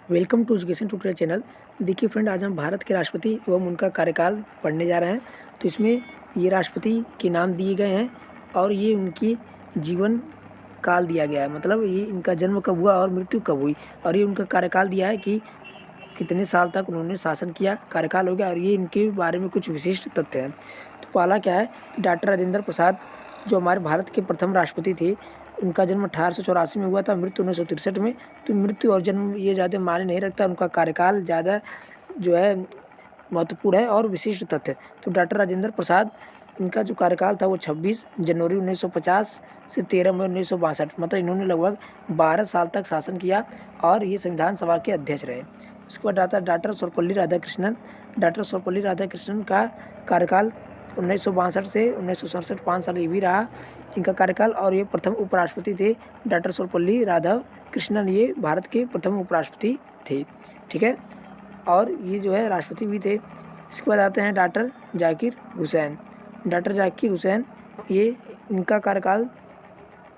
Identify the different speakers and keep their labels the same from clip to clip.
Speaker 1: Welcome to education tutorial channel. देखिए friend, आज हम भारत के राष्ट्रपति एवं उनका कार्यकाल पढ़ने जा रहे हैं। तो इसमें ये राष्ट्रपति के नाम दिए गए हैं और ये उनकी जीवन काल दिया गया है, मतलब ये इनका जन्म कब हुआ और मृत्यु कब हुई, और ये उनका कार्यकाल दिया है कि कितने साल तक उन्होंने शासन किया, कार्यकाल हो गया, और ये इनके बारे में कुछ विशिष्ट तथ्य हैं। तो पहला क्या है कि डॉक्टर राजेंद्र प्रसाद जो हमारे भारत के प्रथम राष्ट्रपति थे, उनका जन्म 1884 में हुआ था, मृत्यु 1963 में। तो मृत्यु और जन्म ये ज़्यादा मायने नहीं रखता, उनका कार्यकाल ज़्यादा जो है महत्वपूर्ण है और विशिष्ट तथ्य। तो डॉक्टर राजेंद्र प्रसाद, इनका जो कार्यकाल था वो 26 जनवरी 1950 से 13 मई 1962, मतलब इन्होंने लगभग 12 साल तक शासन किया और ये संविधान सभा के अध्यक्ष रहे। उसके बाद आता है डॉक्टर सर्वपल्ली राधाकृष्णन। डॉक्टर सर्वपल्ली राधाकृष्णन का कार्यकाल 1962 से 1967 5 साल ये भी रहा इनका कार्यकाल, और ये प्रथम उपराष्ट्रपति थे। डॉक्टर सर्वपल्ली राधाकृष्णन ये भारत के प्रथम उपराष्ट्रपति थे, ठीक है, और ये जो है राष्ट्रपति भी थे। इसके बाद आते हैं डॉक्टर जाकिर हुसैन। डॉक्टर जाकिर हुसैन, ये इनका कार्यकाल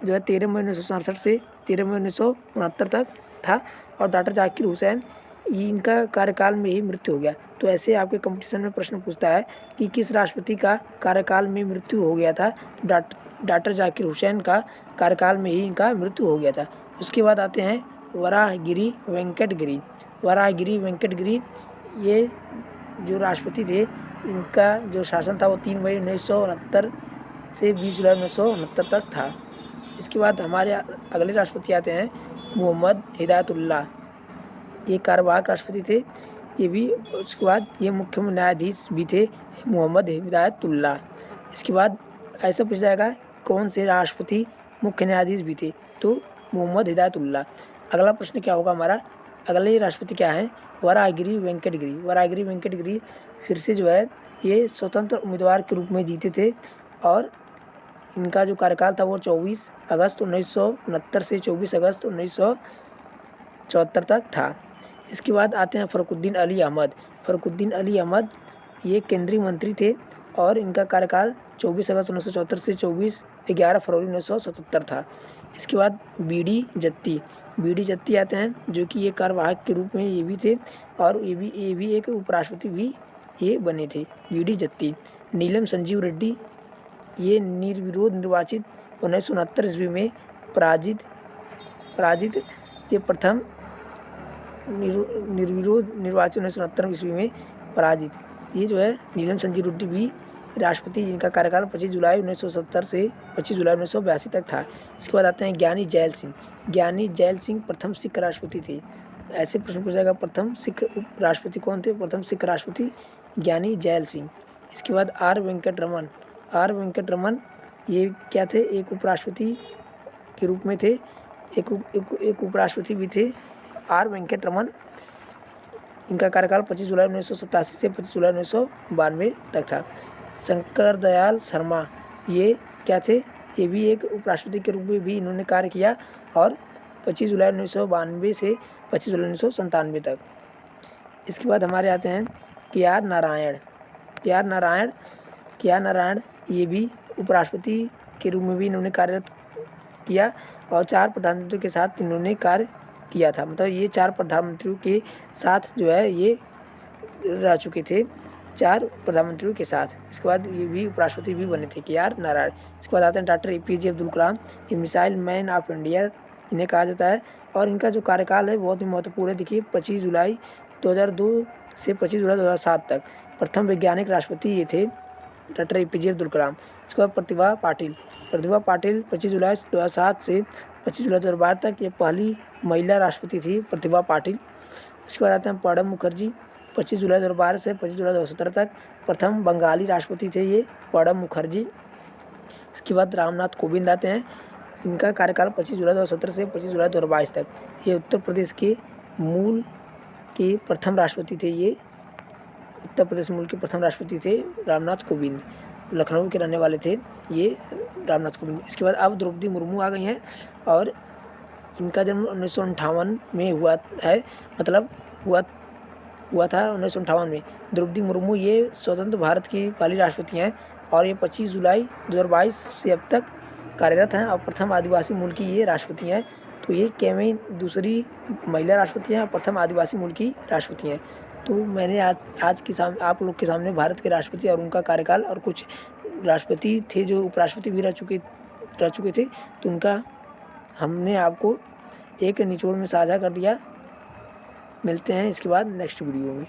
Speaker 1: जो है 13 मई 1967 से 13 मई 1969 तक था, और डॉक्टर जाकिर हुसैन ये इनका कार्यकाल में ही मृत्यु हो गया। तो ऐसे आपके कंपटीशन में प्रश्न पूछता है कि किस राष्ट्रपति का कार्यकाल में मृत्यु हो गया था। तो डॉक्टर जाकिर हुसैन का कार्यकाल में ही इनका मृत्यु हो गया था। उसके बाद आते हैं वराहगिरी वेंकट गिरी। वराहगिरी वेंकट गिरी, ये जो राष्ट्रपति थे, इनका जो शासन था वो 3 मई 1969 से 20 जुलाई 1969 तक था। इसके बाद हमारे अगले राष्ट्रपति आते हैं मोहम्मद हिदायतुल्लाह। ये कार्यवाहक राष्ट्रपति थे ये भी। उसके बाद ये मुख्य न्यायाधीश भी थे, मोहम्मद हिदायतुल्लाह। इसके बाद ऐसा पूछा जाएगा कौन से राष्ट्रपति मुख्य न्यायाधीश भी थे, तो मोहम्मद हिदायतुल्लाह। अगला प्रश्न क्या होगा हमारा, अगले राष्ट्रपति क्या हैं, वराहगिरी वेंकट गिरी। वराहगिरी वेंकट गिरी फिर से जो है ये स्वतंत्र उम्मीदवार के रूप में जीते थे, और इनका जो कार्यकाल था वो 24 अगस्त 1969 से 24 अगस्त 1974 तक था। इसके बाद आते हैं फ़रुखुद्दीन अली अहमद। फ़रुखुद्दीन अली अहमद ये केंद्रीय मंत्री थे, और इनका कार्यकाल 24 अगस्त 1974 से 11 फरवरी 1977 था। इसके बाद बी डी जत्ती आते हैं, जो कि ये कार्यवाहक के रूप में ये भी थे, और ये भी एक उपराष्ट्रपति भी ये बने थे, बी डी जत्ती। नीलम संजीव रेड्डी, ये निर्विरोध निर्वाचित 1969 ईस्वी में पराजित ये प्रथम निर्विरोध निर्वाचन 1969 ईस्वी में पराजित, ये जो है नीलम संजीव रेड्डी भी राष्ट्रपति, जिनका कार्यकाल 25 जुलाई 1970 से 25 जुलाई 1982 तक था। इसके बाद आते हैं ज्ञानी जैल सिंह। ज्ञानी जैल सिंह प्रथम सिख राष्ट्रपति थे। ऐसे प्रश्न पूछा जाएगा प्रथम सिख राष्ट्रपति कौन थे, प्रथम सिख राष्ट्रपति ज्ञानी जैल सिंह। इसके बाद आर वेंकट रमन ये क्या थे, एक उपराष्ट्रपति के रूप में थे, एक उपराष्ट्रपति भी थे आर वेंकट रमन। इनका कार्यकाल 25 जुलाई 1987 से 25 जुलाई 1992 तक था। शंकर दयाल शर्मा, ये क्या थे, ये भी एक उपराष्ट्रपति के रूप में भी इन्होंने कार्य किया, और 25 जुलाई 1992 से 25 जुलाई 1997 तक। इसके बाद हमारे आते हैं के आर नारायण, ये भी उपराष्ट्रपति के रूप में भी इन्होंने कार्यरत किया, और 4 प्रधानमंत्रियों के साथ इन्होंने कार्य किया था, मतलब ये 4 प्रधानमंत्रियों के साथ जो है ये रह चुके थे, 4 प्रधानमंत्रियों के साथ। इसके बाद ये भी उपराष्ट्रपति भी बने थे के आर नारायण। इसके बाद आते हैं डॉक्टर APJ अब्दुल कलाम। ये मिसाइल मैन ऑफ इंडिया इन्हें कहा जाता है, और इनका जो कार्यकाल है बहुत ही महत्वपूर्ण है। देखिए 25 जुलाई 2002 से 25 जुलाई 2007 तक प्रथम वैज्ञानिक राष्ट्रपति ये थे डॉक्टर APJ अब्दुल कलाम। इसके बाद प्रतिभा पाटिल 25 जुलाई 2007 से 25 जुलाई 2012 तक ये पहली महिला राष्ट्रपति थी, प्रतिभा पाटिल। इसके बाद आते हैं प्रणब मुखर्जी। 25 जुलाई 2012 से 25 जुलाई 2017 तक प्रथम बंगाली राष्ट्रपति थे ये प्रणब मुखर्जी। इसके बाद रामनाथ कोविंद आते हैं, इनका कार्यकाल 25 जुलाई 2017 से 25 जुलाई 2022 तक। ये उत्तर प्रदेश के मूल के प्रथम राष्ट्रपति थे, ये उत्तर प्रदेश मूल के प्रथम राष्ट्रपति थे रामनाथ कोविंद। लखनऊ के रहने वाले थे ये रामनाथ कोविंद। इसके बाद अब द्रौपदी मुर्मू आ गई हैं, और इनका जन्म 1958 में हुआ है, मतलब हुआ था 1958 में। द्रौपदी मुर्मू ये स्वतंत्र भारत की पहली राष्ट्रपति हैं, और ये 25 जुलाई 2022 से अब तक कार्यरत हैं, और प्रथम आदिवासी मूल की ये राष्ट्रपति हैं। तो ये केमेन दूसरी महिला राष्ट्रपति हैं और प्रथम आदिवासी मूल की राष्ट्रपति हैं। तो मैंने आज के सामने आप लोग के सामने भारत के राष्ट्रपति और उनका कार्यकाल और कुछ राष्ट्रपति थे जो उपराष्ट्रपति भी रह चुके थे, तो उनका हमने आपको एक निचोड़ में साझा कर दिया। मिलते हैं इसके बाद नेक्स्ट वीडियो में।